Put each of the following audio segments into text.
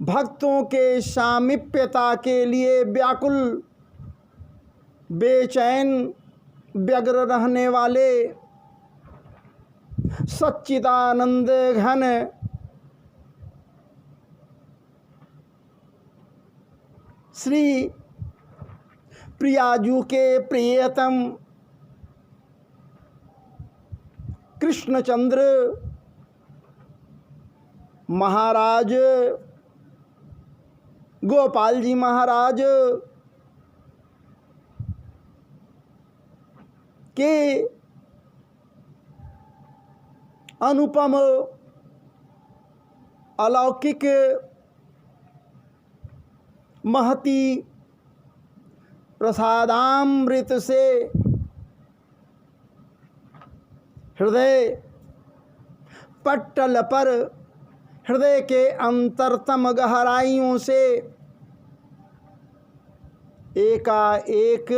भक्तों के सामीप्यता के लिए व्याकुल बेचैन व्यग्र रहने वाले सच्चिदानंद घन श्री प्रियाजू के प्रियतम कृष्णचंद्र महाराज गोपाल जी महाराज के अनुपम अलौकिक महती प्रसादामृत से हृदय पट्टल पर हृदय के अंतरतम गहराइयों से एकाएक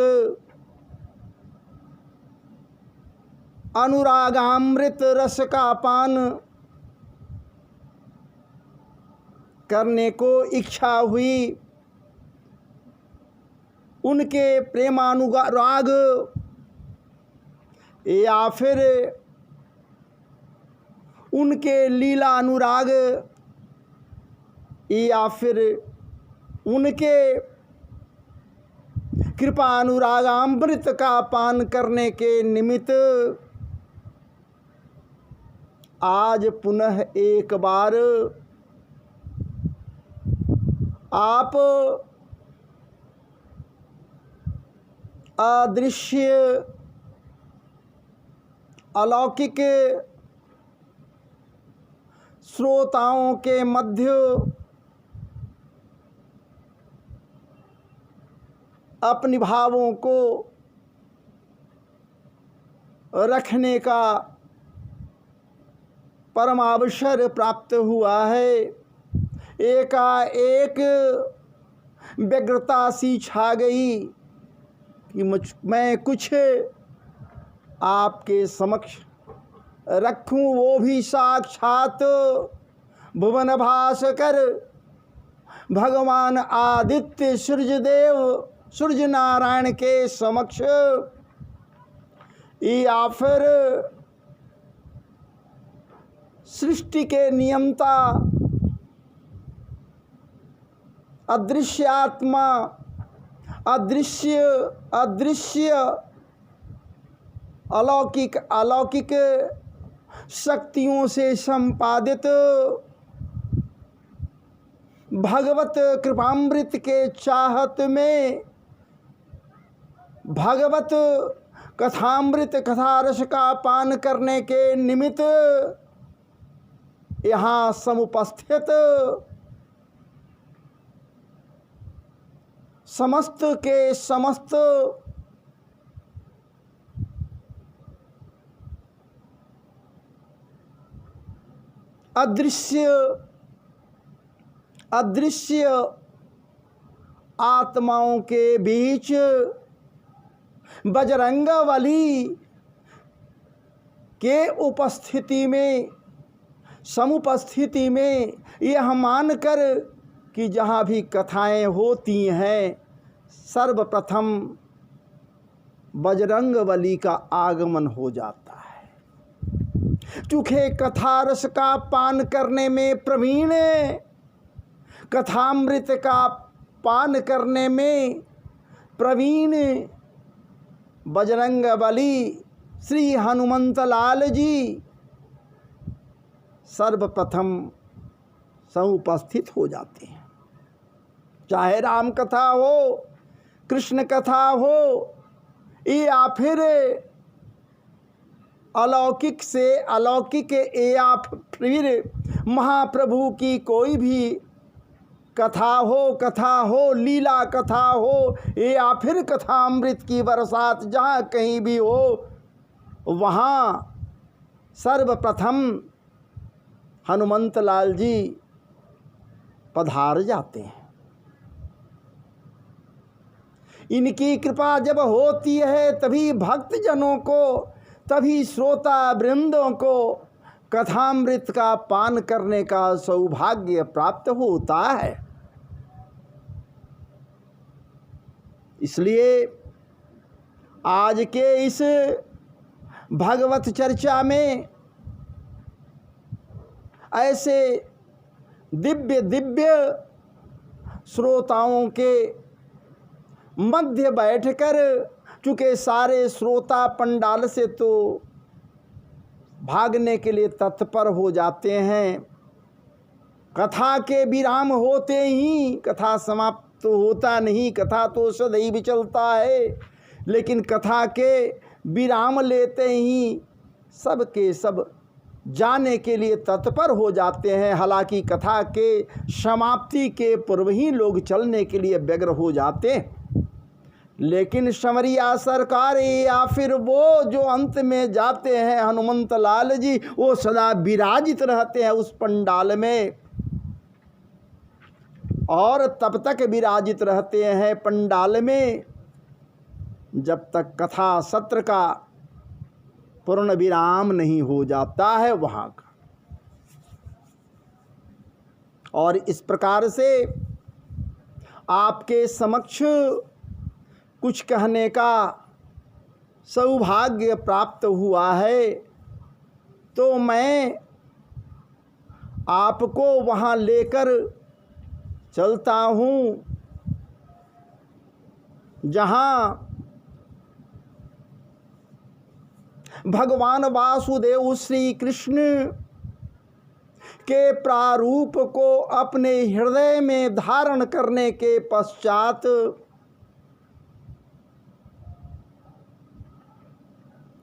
अनुरागामृत रस का पान करने को इच्छा हुई। उनके प्रेमानुराग या फिर उनके लीला अनुराग या फिर उनके कृपा अनुरागामृत का पान करने के निमित्त आज पुनः एक बार आप अदृश्य अलौकिक श्रोताओं के मध्य अपने भावों को रखने का परमावसर प्राप्त हुआ है। एकाएक व्यग्रता सी छा गई कि मैं कुछ आपके समक्ष रखूं, वो भी साक्षात भुवन भास्कर भगवान आदित्य सूर्यदेव सूर्य नारायण के समक्ष, या फिर सृष्टि के नियंता अदृश्यात्मा अदृश्य अलौकिक शक्तियों से संपादित भगवत कृपामृत के चाहत में भगवत कथामृत कथारस का पान करने के निमित्त यहाँ समुपस्थित समस्त के समस्त अदृश्य आत्माओं के बीच बजरंगबली के उपस्थिति में समुपस्थिति में यह मानकर कि जहाँ भी कथाएं होती हैं सर्वप्रथम बजरंगबली का आगमन हो जाता है। चूँकि कथारस का पान करने में प्रवीण, कथामृत का पान करने में प्रवीण बजरंगबली श्री हनुमंतलाल जी सर्वप्रथम समुपस्थित हो जाते हैं। चाहे राम कथा हो, कृष्ण कथा हो, या फिर अलौकिक से अलौकिक या फिर महाप्रभु की कोई भी कथा हो, लीला कथा हो, या फिर कथामृत की बरसात जहाँ कहीं भी हो, वहाँ सर्वप्रथम हनुमंतलाल जी पधार जाते हैं। इनकी कृपा जब होती है तभी भक्तजनों को, तभी श्रोता वृंदों को कथामृत का पान करने का सौभाग्य प्राप्त होता है। इसलिए आज के इस भगवत चर्चा में ऐसे दिव्य दिव्य श्रोताओं के मध्य बैठकर, चूँकि सारे श्रोता पंडाल से तो भागने के लिए तत्पर हो जाते हैं, कथा के विराम होते ही कथा समाप्त तो होता नहीं, कथा तो सदैव चलता है, लेकिन कथा के विराम लेते ही सब के सब जाने के लिए तत्पर हो जाते हैं। हालांकि कथा के समाप्ति के पूर्व ही लोग चलने के लिए व्यग्र हो जाते हैं, लेकिन समरिया सरकार या फिर वो जो अंत में जाते हैं हनुमंत लाल जी, वो सदा विराजित रहते हैं उस पंडाल में, और तब तक विराजित रहते हैं पंडाल में जब तक कथा सत्र का पूर्ण विराम नहीं हो जाता है वहाँ का। और इस प्रकार से आपके समक्ष कुछ कहने का सौभाग्य प्राप्त हुआ है, तो मैं आपको वहाँ लेकर चलता हूँ जहाँ भगवान वासुदेव श्री कृष्ण के प्रारूप को अपने हृदय में धारण करने के पश्चात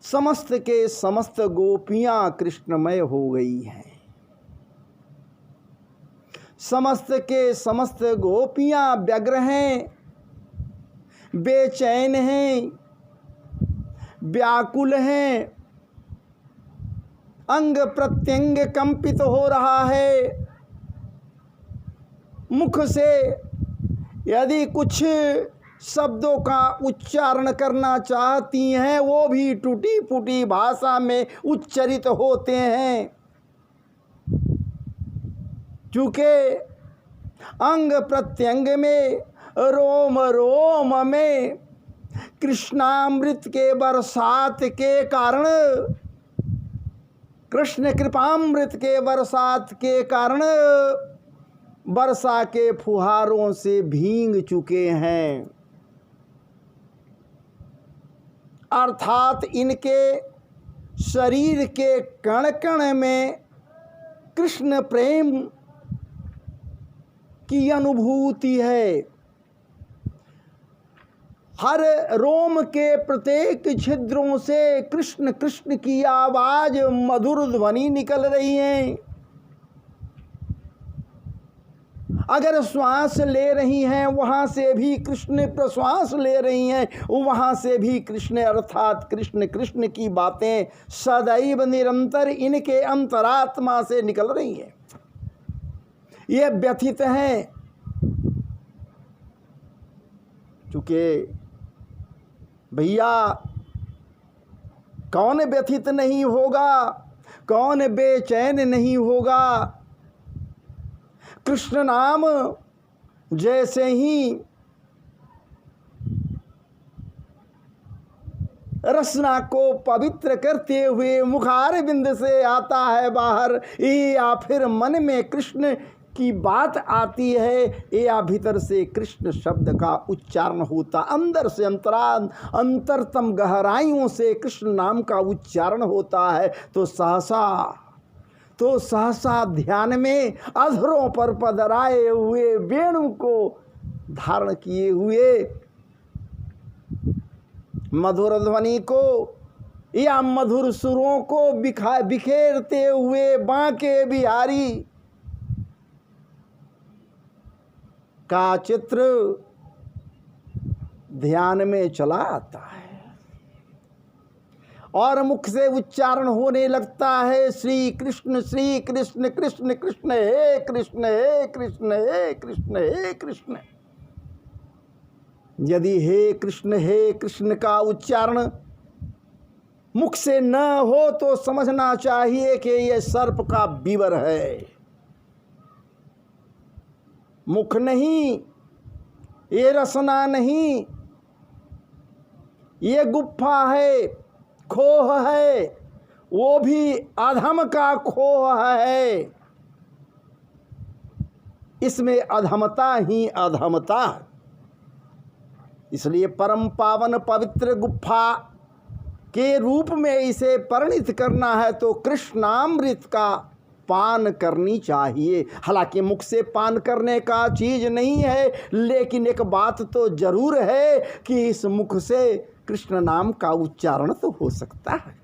समस्त के समस्त गोपियाँ कृष्णमय हो गई हैं। समस्त के समस्त गोपियाँ व्यग्र हैं, बेचैन हैं, व्याकुल हैं, अंग प्रत्यंग कंपित हो रहा है। मुख से यदि कुछ शब्दों का उच्चारण करना चाहती हैं, वो भी टूटी फूटी भाषा में उच्चरित होते हैं, चूँकि अंग प्रत्यंग में रोम रोम में कृष्णामृत के बरसात के कारण, कृष्ण कृपामृत के बरसात के कारण वर्षा के फुहारों से भींग चुके हैं। अर्थात इनके शरीर के कण कण में कृष्ण प्रेम की अनुभूति है। हर रोम के प्रत्येक छिद्रों से कृष्ण कृष्ण की आवाज मधुर ध्वनि निकल रही है। अगर श्वास ले रही हैं वहाँ से भी कृष्ण, प्रश्वास ले रही हैं वहाँ से भी कृष्ण, अर्थात कृष्ण कृष्ण की बातें सदैव निरंतर इनके अंतरात्मा से निकल रही हैं। ये व्यथित हैं, चूँकि भैया कौन व्यथित नहीं होगा, कौन बेचैन नहीं होगा। कृष्ण नाम जैसे ही रसना को पवित्र करते हुए मुखार बिंद से आता है बाहर, या फिर मन में कृष्ण की बात आती है, या भीतर से कृष्ण शब्द का उच्चारण होता, अंदर से अंतरतम गहराइयों से कृष्ण नाम का उच्चारण होता है, तो सहसा ध्यान में अधरों पर पधराए हुए वेणु को धारण किए हुए मधुर ध्वनि को या मधुर सुरों को बिखेरते हुए बांके बिहारी का चित्र ध्यान में चला आता है और मुख से उच्चारण होने लगता है, श्री कृष्ण कृष्ण कृष्ण हे कृष्ण हे कृष्ण हे कृष्ण हे कृष्ण। यदि हे कृष्ण का उच्चारण मुख से न हो तो समझना चाहिए कि ये सर्प का बीवर है। मुख नहीं, ये रसना नहीं, ये गुफा है, खोह है, वो भी अधम का खोह है। इसमें अधमता ही अधमता है। इसलिए परम पावन पवित्र गुफा के रूप में इसे परिणित करना है तो कृष्णामृत का पान करनी चाहिए। हालांकि मुख से पान करने का चीज नहीं है, लेकिन एक बात तो जरूर है कि इस मुख से कृष्ण नाम का उच्चारण तो हो सकता है।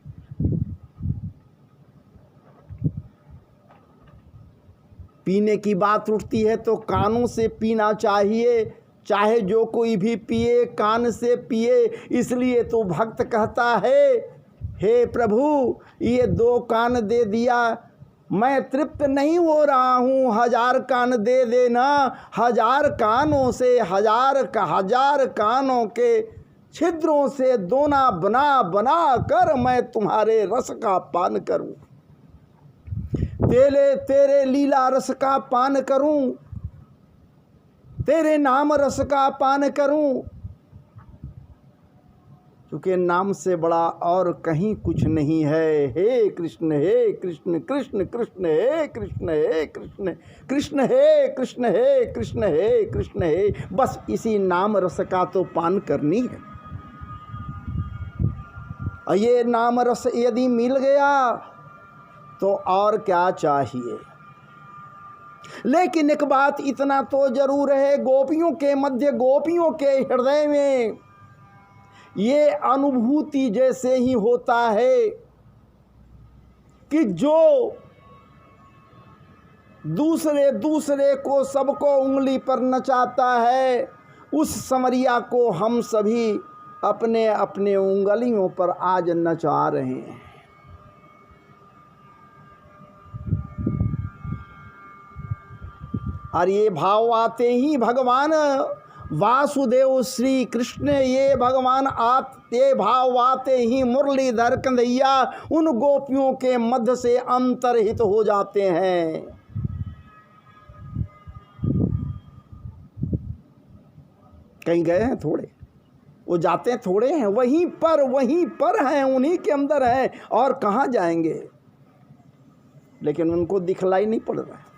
पीने की बात उठती है तो कानों से पीना चाहिए, चाहे जो कोई भी पिए कान से पिए। इसलिए तो भक्त कहता है, हे प्रभु ये 2 कान दे दिया, मैं तृप्त नहीं हो रहा हूँ, 1000 कान दे देना। 1000 कानों से, हजार कानों के छिद्रों से दोना बना बना कर मैं तुम्हारे रस का पान करूं, तेरे लीला रस का पान करूं, तेरे नाम रस का पान करूं। क्योंकि नाम से बड़ा और कहीं कुछ नहीं है। हे कृष्ण कृष्ण कृष्ण हे कृष्ण कृष्ण कृष्ण हे कृष्ण हे कृष्ण हे कृष्ण हे, बस इसी नाम रस का तो पान करनी है। और ये नाम रस यदि मिल गया तो और क्या चाहिए। लेकिन एक बात इतना तो जरूर है, गोपियों के मध्य, गोपियों के हृदय में ये अनुभूति जैसे ही होता है कि जो दूसरे को सबको उंगली पर नचाता है, उस संवरिया को हम सभी अपने अपने उंगलियों पर आज नचा रहे हैं। और ये भाव आते ही भगवान वासुदेव श्री कृष्ण, ये भगवान ये भाव आते ही मुरलीधर कन्हैया उन गोपियों के मध्य से अंतर्हित हो जाते हैं। कहीं गए हैं थोड़े, वो जाते थोड़े हैं, वहीं पर हैं, उन्हीं के अंदर हैं, और कहाँ जाएंगे। लेकिन उनको दिखलाई नहीं पड़ रहा है।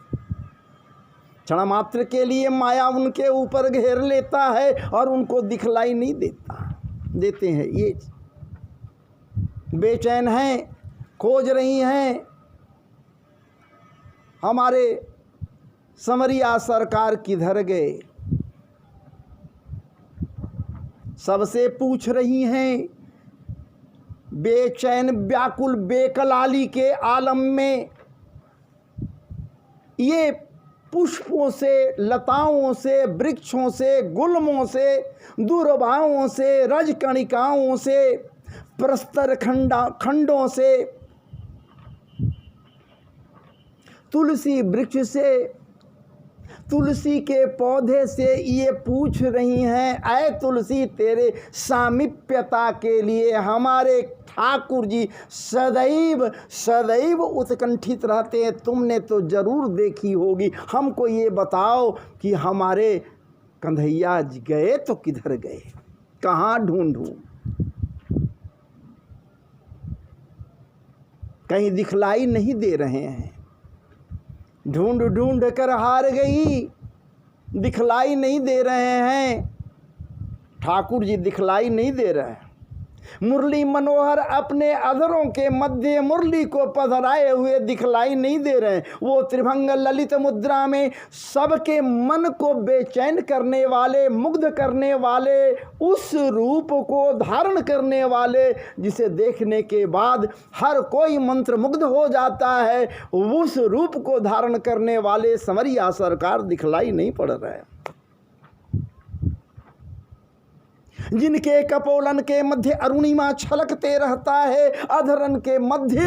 क्षण मात्र के लिए माया उनके ऊपर घेर लेता है और उनको दिखलाई नहीं देते हैं। ये बेचैन हैं, खोज रही हैं। हमारे संवरिया सरकार किधर गए, सबसे पूछ रही हैं। बेचैन व्याकुल बेकलाली के आलम में ये पुष्पों से, लताओं से, वृक्षों से, गुल्मों से, दूर्वाओं से, रजकणिकाओं से, प्रस्तर खंडों से, तुलसी वृक्ष से, तुलसी के पौधे से ये पूछ रही हैं, ऐ तुलसी तेरे सामीप्यता के लिए हमारे ठाकुर जी सदैव उत्कंठित रहते हैं। तुमने तो जरूर देखी होगी, हमको ये बताओ कि हमारे कन्हैया जी गए तो किधर गए, कहाँ ढूंढूं, कहीं दिखलाई नहीं दे रहे हैं। ढूंढ ढूंढ कर हार गई, दिखलाई नहीं दे रहे हैं। ठाकुर जी दिखलाई नहीं दे रहे हैं। मुरली मनोहर अपने अधरों के मध्य मुरली को पधराए हुए दिखलाई नहीं दे रहे हैं। वो त्रिभंग ललित मुद्रा में सबके मन को बेचैन करने वाले, मुग्ध करने वाले, उस रूप को धारण करने वाले, जिसे देखने के बाद हर कोई मंत्र मुग्ध हो जाता है, उस रूप को धारण करने वाले संवरिया सरकार दिखलाई नहीं पड़ रहे हैं। जिनके कपोलन के मध्य अरुणिमा छलकते रहता है, अधरन के मध्य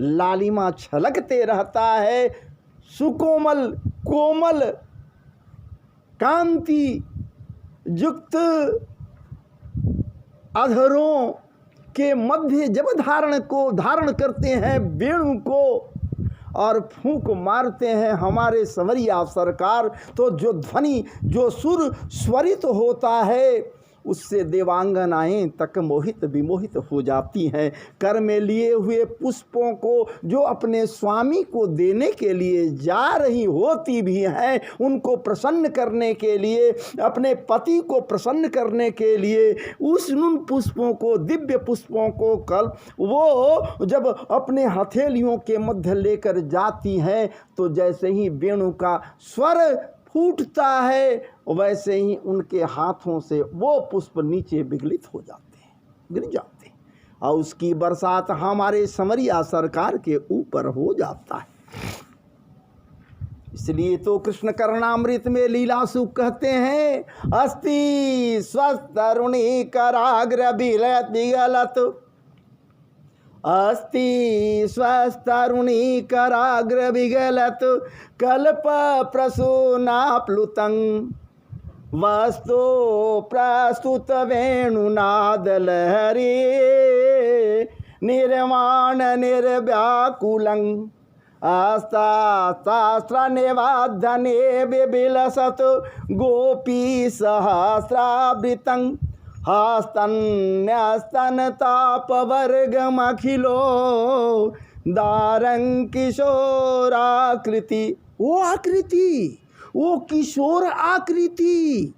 लालिमा छलकते रहता है, सुकोमल कोमल कांति युक्त अधरों के मध्य जब धारण करते हैं वेणु को और फूंक मारते हैं हमारे संवरिया सरकार, तो जो ध्वनि, जो सुर स्वरित होता है, उससे देवांगनाएं तक मोहित विमोहित हो जाती हैं। कर में लिए हुए पुष्पों को जो अपने स्वामी को देने के लिए जा रही होती भी हैं, उनको प्रसन्न करने के लिए, अपने पति को प्रसन्न करने के लिए, उन पुष्पों को, दिव्य पुष्पों को कल वो जब अपने हथेलियों के मध्य लेकर जाती हैं, तो जैसे ही वेणु का स्वर फूटता है, वैसे ही उनके हाथों से वो पुष्प नीचे विगलित हो जाते हैं, गिर जाते हैं, और उसकी बरसात हमारे संवरिया सरकार के ऊपर हो जाता है। इसलिए तो कृष्ण करणामृत में लीलासु कहते हैं, अस्ति स्वस्तरुणी कराग्र विगलत, अस्ति स्वस्तरुणी कराग्र विगलत, कल्प प्रसूनाप्लुतं, वस्तु प्रस्तुत वेणुनाद लहरी, निर्वाण निर्व्याकुलं, अस्तास्त्र निवाधने विबिलसत, गोपी सहस्रावृतं, हस्तन्यस्तनतापवर्गमखिलो दारं किशोराकृति। वो आकृति, वो किशोर आकृति,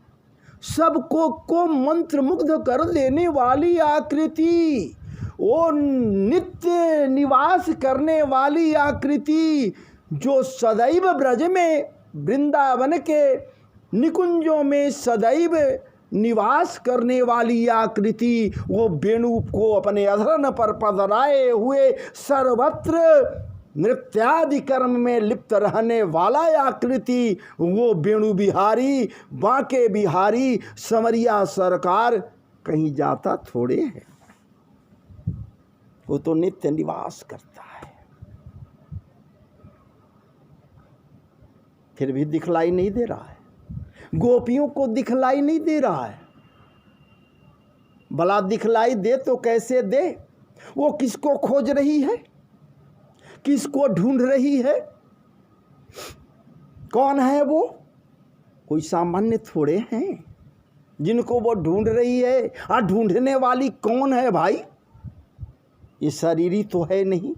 सबको मंत्रमुग्ध कर देने वाली आकृति, वो नित्य निवास करने वाली आकृति, जो सदैव ब्रज में, वृंदावन के निकुंजों में सदैव निवास करने वाली आकृति, वो वेणु को अपने अधरन पर पधराए हुए सर्वत्र नृत्यादि कर्म में लिप्त रहने वाला आकृति, वो वेणु बिहारी, बांके बिहारी संवरिया सरकार कहीं जाता थोड़े है, वो तो नित्य निवास करता है। फिर भी दिखलाई नहीं दे रहा है, गोपियों को दिखलाई नहीं दे रहा है। भला दिखलाई दे तो कैसे दे? वो किसको खोज रही है, किसको ढूंढ रही है? कौन है वो? कोई सामान्य थोड़े हैं जिनको वो ढूंढ रही है। ढूंढने वाली कौन है भाई? ये शरीरी तो है नहीं।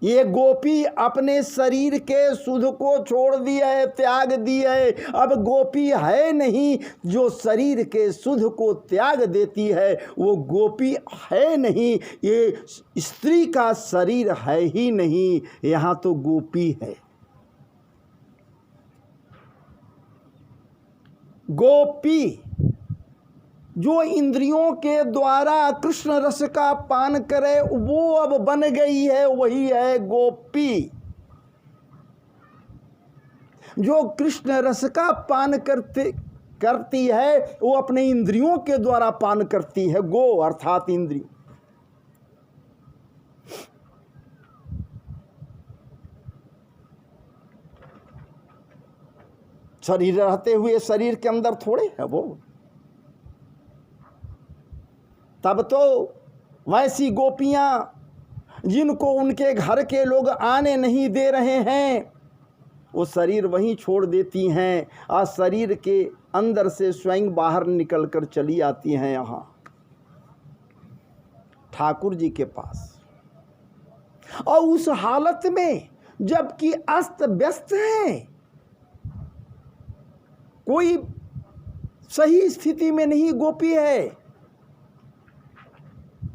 ये गोपी अपने शरीर के सुध को छोड़ दिया है, त्याग दिया है। अब गोपी है नहीं जो शरीर के सुध को त्याग देती है, वो गोपी है नहीं। ये स्त्री का शरीर है ही नहीं, यहाँ तो गोपी है। गोपी जो इंद्रियों के द्वारा कृष्ण रस का पान करे, वो अब बन गई है, वही है गोपी। जो कृष्ण रस का पान करती है, वो अपने इंद्रियों के द्वारा पान करती है। गो अर्थात इंद्रिय। शरीर रहते हुए शरीर के अंदर थोड़े है वो। तब तो वैसी गोपियां जिनको उनके घर के लोग आने नहीं दे रहे हैं, वो शरीर वहीं छोड़ देती हैं और शरीर के अंदर से स्वयं बाहर निकलकर चली आती हैं यहाँ ठाकुर जी के पास। और उस हालत में जबकि अस्त व्यस्त हैं, कोई सही स्थिति में नहीं गोपी है,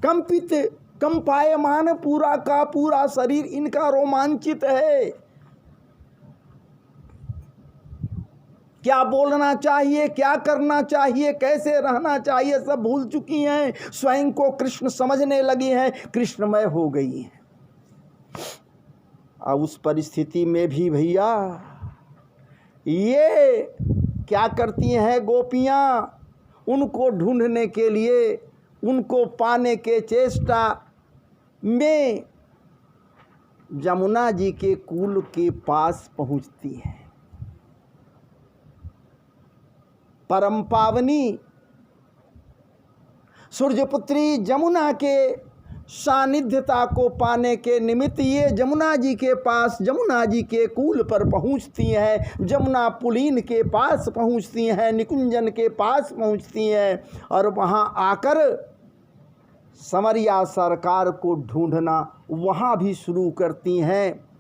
कंपित कंपायमान पूरा का पूरा शरीर इनका रोमांचित है। क्या बोलना चाहिए, क्या करना चाहिए, कैसे रहना चाहिए, सब भूल चुकी हैं। स्वयं को कृष्ण समझने लगी हैं, कृष्णमय हो गई हैं। अब उस परिस्थिति में भी भैया ये क्या करती हैं गोपियां? उनको ढूंढने के लिए, उनको पाने के चेष्टा में जमुना जी के कुल के पास पहुंचती हैं। परम पावनी सूर्यपुत्री जमुना के सानिध्यता को पाने के निमित्त ये जमुना जी के पास, जमुना जी के कूल पर पहुंचती हैं, जमुना पुलीन के पास पहुंचती हैं, निकुंजन के पास पहुंचती हैं और वहां आकर समरिया सरकार को ढूंढना वहां भी शुरू करती हैं।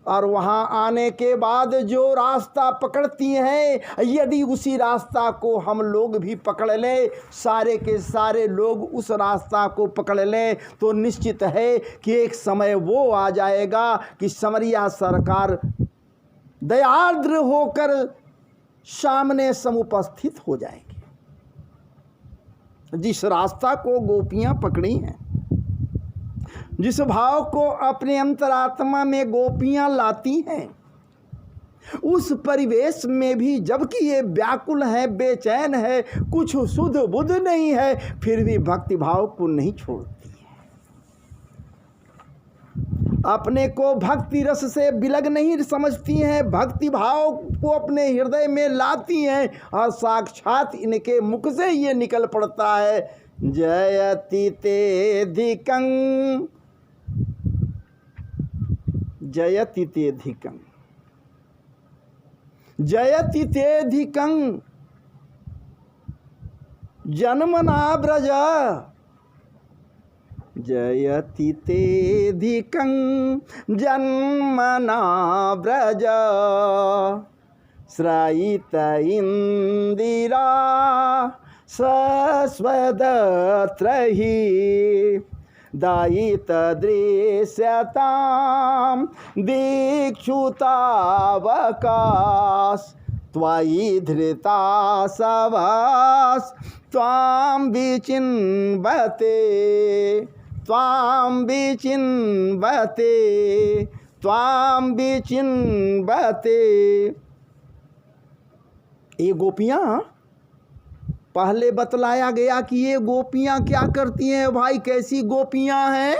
और वहाँ आने के बाद जो रास्ता पकड़ती हैं, यदि उसी रास्ता को हम लोग भी पकड़ लें, सारे के सारे लोग उस रास्ता को पकड़ लें, तो निश्चित है कि एक समय वो आ जाएगा कि समरिया सरकार दयार्द्र होकर सामने समुपस्थित हो जाएगी। जिस रास्ता को गोपियाँ पकड़ी हैं, जिस भाव को अपने अंतरात्मा में गोपियां लाती हैं, उस परिवेश में भी जबकि ये व्याकुल है, बेचैन है, कुछ सुध बुध नहीं है, फिर भी भक्ति भाव को नहीं छोड़ती है। अपने को भक्ति रस से बिलग नहीं समझती हैं, भक्ति भाव को अपने हृदय में लाती हैं और साक्षात इनके मुख से ये निकल पड़ता है, जयति तेधिकं जयति तेधिकं जयति तेधिकं जन्मना व्रज, जयति तेधिकं जन्मना व्रज, श्रायित इंदिरा सस्वदत्रहि, दायित दृश्यतां दीक्षुतावकाश, त्वयि धृता सवास त्वां विचिन्वते, त्वां विचिन्वते, त्वां विचिन्वते। ये गोपियाँ पहले बतलाया गया कि ये गोपियाँ क्या करती हैं भाई, कैसी गोपियाँ हैं।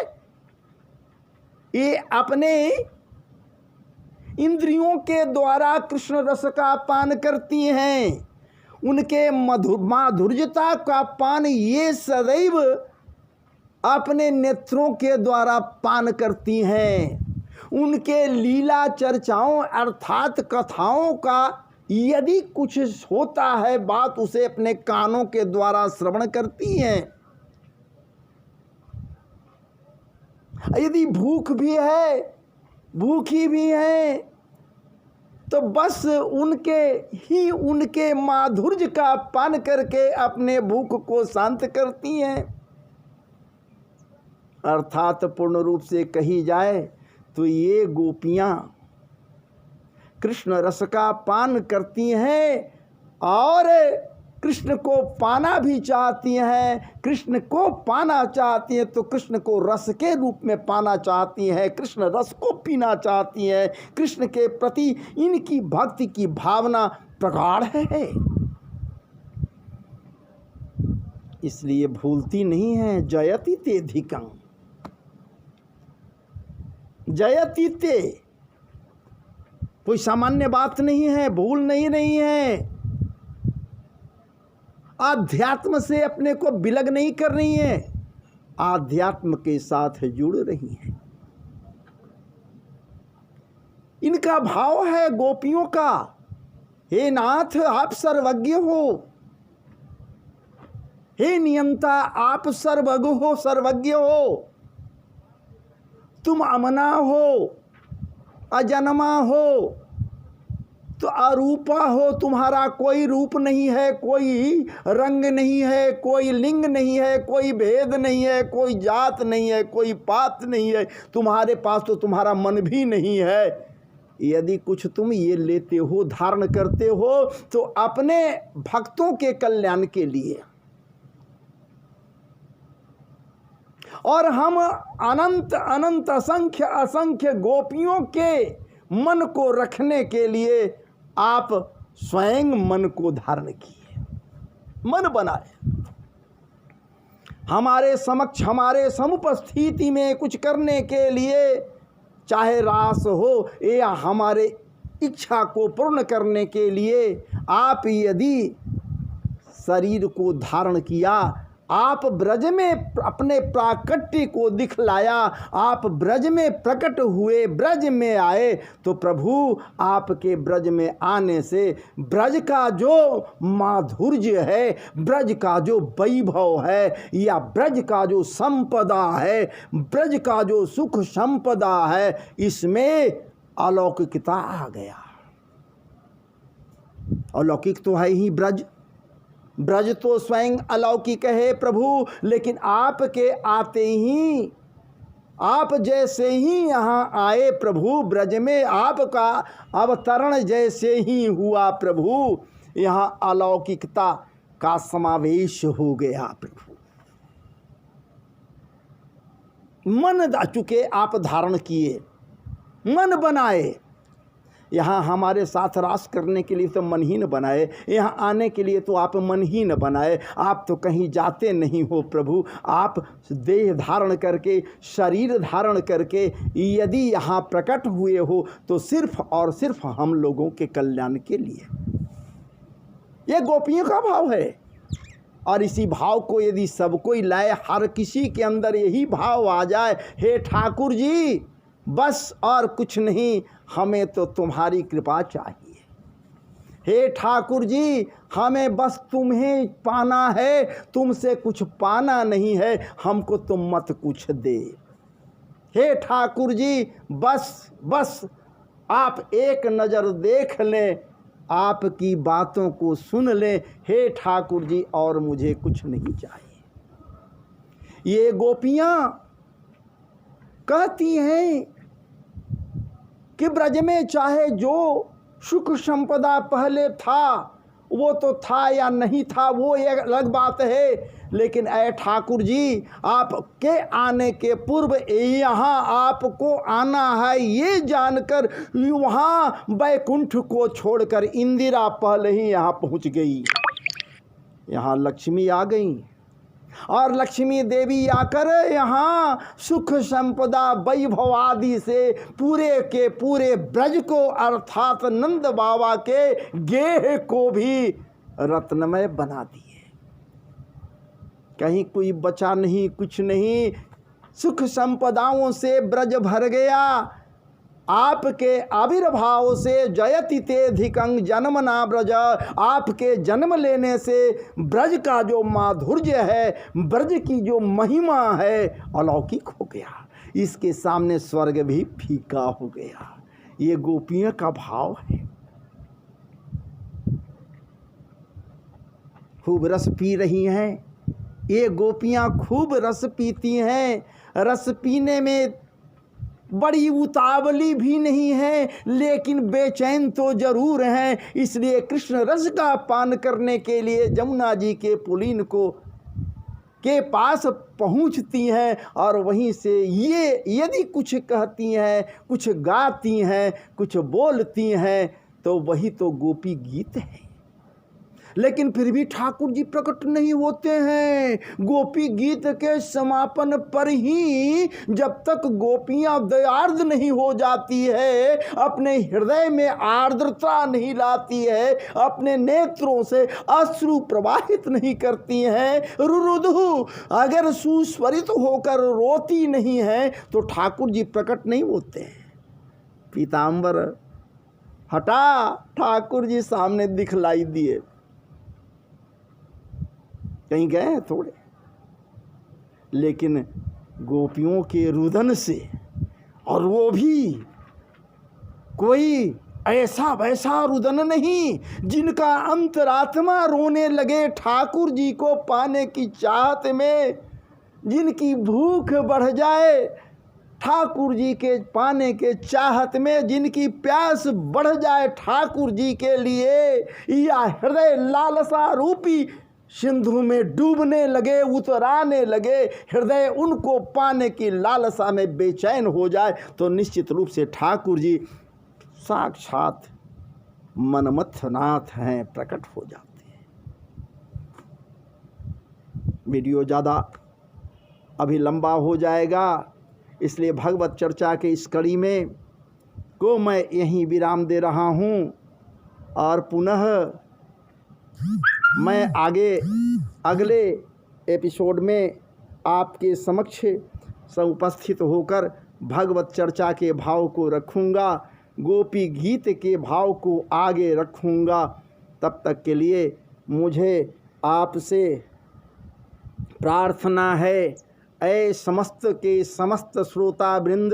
ये अपने इंद्रियों के द्वारा कृष्ण रस का पान करती हैं, उनके माधुर्यता का पान ये सदैव अपने नेत्रों के द्वारा पान करती हैं। उनके लीला चर्चाओं अर्थात कथाओं का यदि कुछ होता है बात, उसे अपने कानों के द्वारा श्रवण करती हैं। यदि भूख भी है, भूखी भी है, तो बस उनके माधुर्य का पान करके अपने भूख को शांत करती हैं। अर्थात पूर्ण रूप से कही जाए तो ये गोपियाँ कृष्ण रस का पान करती हैं और कृष्ण को पाना भी चाहती हैं। कृष्ण को पाना चाहती हैं तो कृष्ण को रस के रूप में पाना चाहती हैं, कृष्ण रस को पीना चाहती हैं। कृष्ण के प्रति इनकी भक्ति की भावना प्रगाढ़ है, इसलिए भूलती नहीं है। जयति तेधिकं, जयति ते, कोई सामान्य बात नहीं है, भूल नहीं रही है। आध्यात्म से अपने को बिलग नहीं कर रही है, आध्यात्म के साथ जुड़ रही है। इनका भाव है गोपियों का, हे नाथ आप सर्वज्ञ हो, हे नियंता आप सर्वज्ञ हो, तुम अमना हो, अजन्मा हो, तो अरूपा हो, तुम्हारा कोई रूप नहीं है, कोई रंग नहीं है, कोई लिंग नहीं है, कोई भेद नहीं है, कोई जात नहीं है, कोई पात नहीं है, तुम्हारे पास तो तुम्हारा मन भी नहीं है। यदि कुछ तुम ये लेते हो, धारण करते हो, तो अपने भक्तों के कल्याण के लिए, और हम अनंत अनंत असंख्य असंख्य गोपियों के मन को रखने के लिए आप स्वयं मन को धारण किए, मन बनाए, हमारे समक्ष हमारे समुपस्थिति में कुछ करने के लिए, चाहे रास हो या हमारे इच्छा को पूर्ण करने के लिए आप यदि शरीर को धारण किया आप ब्रज में अपने प्राकट्य को दिखलाया, आप ब्रज में प्रकट हुए, ब्रज में आए, तो प्रभु आपके ब्रज में आने से ब्रज का जो माधुर्य है, ब्रज का जो वैभव है, या ब्रज का जो संपदा है, ब्रज का जो सुख संपदा है, इसमें अलौकिकता आ गया। अलौकिक तो है ही ब्रज, ब्रज तो स्वयं अलौकिक है प्रभु, लेकिन आपके आते ही, आप जैसे ही यहाँ आए प्रभु ब्रज में, आपका अवतरण जैसे ही हुआ प्रभु, यहाँ अलौकिकता का समावेश हो गया प्रभु। मन चुके आप धारण किए, मन बनाए, यहाँ हमारे साथ रास करने के लिए तो मन ही न बनाए, यहाँ आने के लिए तो आप मन ही न बनाए। आप तो कहीं जाते नहीं हो प्रभु, आप देह धारण करके, शरीर धारण करके यदि यहाँ प्रकट हुए हो तो सिर्फ और सिर्फ हम लोगों के कल्याण के लिए। ये गोपियों का भाव है, और इसी भाव को यदि सब कोई लाए, हर किसी के अंदर यही भाव आ जाए, हे ठाकुर जी बस और कुछ नहीं, हमें तो तुम्हारी कृपा चाहिए। हे ठाकुर जी हमें बस तुम्हें पाना है, तुमसे कुछ पाना नहीं है, हमको तुम मत कुछ दे। हे ठाकुर जी बस बस आप एक नज़र देख लें, आपकी बातों को सुन लें, हे ठाकुर जी और मुझे कुछ नहीं चाहिए। ये गोपियाँ कहती हैं कि ब्रज में चाहे जो सुख संपदा पहले था, वो तो था या नहीं था वो एक अलग बात है, लेकिन ऐ ठाकुर जी आपके आने के पूर्व यहाँ आपको आना है ये जानकर वहाँ बैकुंठ को छोड़कर इंदिरा पहले ही यहाँ पहुँच गई। यहाँ लक्ष्मी आ गई, और लक्ष्मी देवी आकर यहाँ सुख संपदा वैभव आदि से पूरे के पूरे ब्रज को अर्थात नंद बाबा के गेह को भी रत्नमय बना दिए। कहीं कोई बचा नहीं, कुछ नहीं, सुख संपदाओं से ब्रज भर गया। आपके आविर्भाव से जयति तेधिकं जन्मना ब्रज, आपके जन्म लेने से ब्रज का जो माधुर्य है, ब्रज की जो महिमा है अलौकिक हो गया। इसके सामने स्वर्ग भी फीका हो गया। ये गोपियों का भाव है। खूब रस पी रही हैं ये गोपियाँ, खूब रस पीती हैं। रस पीने में बड़ी उतावली भी नहीं है, लेकिन बेचैन तो जरूर हैं। इसलिए कृष्ण रस का पान करने के लिए जमुना जी के पुलीन को के पास पहुंचती हैं, और वहीं से ये यदि कुछ कहती हैं, कुछ गाती हैं, कुछ बोलती हैं, तो वही तो गोपी गीत है। लेकिन फिर भी ठाकुर जी प्रकट नहीं होते हैं। गोपी गीत के समापन पर ही जब तक गोपियां दयार्द नहीं हो जाती है, अपने हृदय में आर्द्रता नहीं लाती है, अपने नेत्रों से अश्रु प्रवाहित नहीं करती हैं, रुरुदु अगर सुस्वरित होकर रोती नहीं है, तो ठाकुर जी प्रकट नहीं होते हैं। पीताम्बर हटा, ठाकुर जी सामने दिखलाई दिए, कहीं गए हैं थोड़े, लेकिन गोपियों के रुदन से, और वो भी कोई ऐसा वैसा रुदन नहीं जिनका अंतरात्मा रोने लगे ठाकुर जी को पाने की चाहत में, जिनकी भूख बढ़ जाए ठाकुर जी के पाने के चाहत में, जिनकी प्यास बढ़ जाए ठाकुर जी के लिए, या हृदय लालसा रूपी सिंधु में डूबने लगे, उतराने लगे, हृदय उनको पाने की लालसा में बेचैन हो जाए, तो निश्चित रूप से ठाकुर जी साक्षात मनमथनाथ हैं, प्रकट हो जाते हैं। वीडियो ज़्यादा अभी लंबा हो जाएगा, इसलिए भगवत चर्चा के इस कड़ी में को मैं यहीं विराम दे रहा हूँ, और पुनः मैं अगले एपिसोड में आपके समक्ष उपस्थित होकर भगवत चर्चा के भाव को रखूँगा, गोपी गीत के भाव को आगे रखूँगा। तब तक के लिए मुझे आपसे प्रार्थना है, ऐ समस्त के समस्त श्रोता वृंद,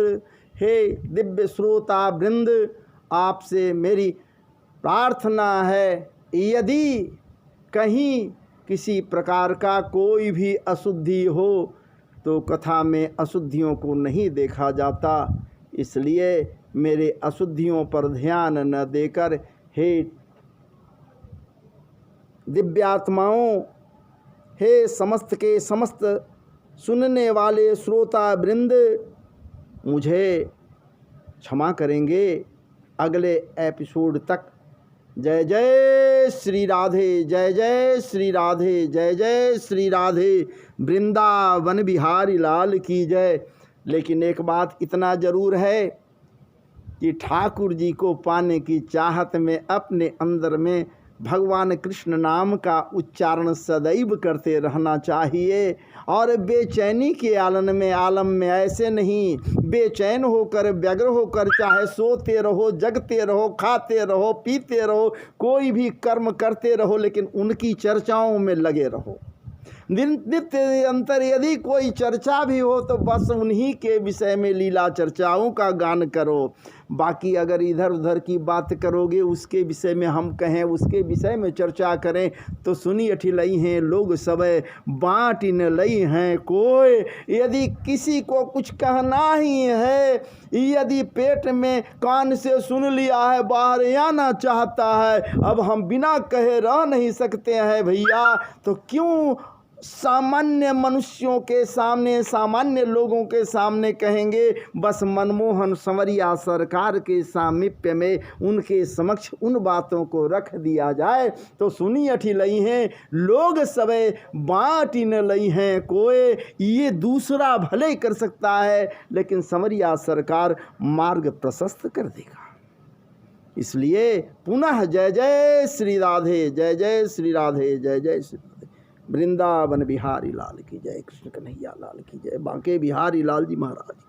हे दिव्य श्रोता वृंद, आपसे मेरी प्रार्थना है, यदि कहीं किसी प्रकार का कोई भी अशुद्धि हो तो कथा में अशुद्धियों को नहीं देखा जाता, इसलिए मेरे अशुद्धियों पर ध्यान न देकर हे दिव्यात्माओं, हे समस्त के समस्त सुनने वाले श्रोता वृंद, मुझे क्षमा करेंगे। अगले एपिसोड तक जय जय श्री राधे, जय जय श्री राधे, जय जय श्री राधे, वृंदावन बिहारी लाल की जय। लेकिन एक बात इतना ज़रूर है कि ठाकुर जी को पाने की चाहत में अपने अंदर में भगवान कृष्ण नाम का उच्चारण सदैव करते रहना चाहिए। और बेचैनी के आलम में ऐसे नहीं, बेचैन होकर व्यग्र होकर चाहे सोते रहो, जगते रहो, खाते रहो, पीते रहो, कोई भी कर्म करते रहो, लेकिन उनकी चर्चाओं में लगे रहो। नित्य अंतर यदि कोई चर्चा भी हो तो बस उन्हीं के विषय में लीला चर्चाओं का गान करो। बाकी अगर इधर उधर की बात करोगे, उसके विषय में हम कहें, उसके विषय में चर्चा करें तो सुनी अठी लई हैं लोग सब बाँट न लई हैं कोई। यदि किसी को कुछ कहना ही है, यदि पेट में कान से सुन लिया है, बाहर आना चाहता है, अब हम बिना कहे रह नहीं सकते हैं भैया, तो क्यों सामान्य मनुष्यों के सामने, सामान्य लोगों के सामने कहेंगे। बस मनमोहन संवरिया सरकार के सामीप्य में उनके समक्ष उन बातों को रख दिया जाए तो सुनी अठी लई हैं लोग सबे बाँट न लई हैं कोई। ये दूसरा भले कर सकता है, लेकिन संवरिया सरकार मार्ग प्रशस्त कर देगा। इसलिए पुनः जय जय श्री राधे, जय जय श्री राधे, जय जय श्री राधे। वृंदावन बिहारी लाल की जय, कृष्ण कन्हैया लाल की जय, बांके बिहारी लाल जी महाराज।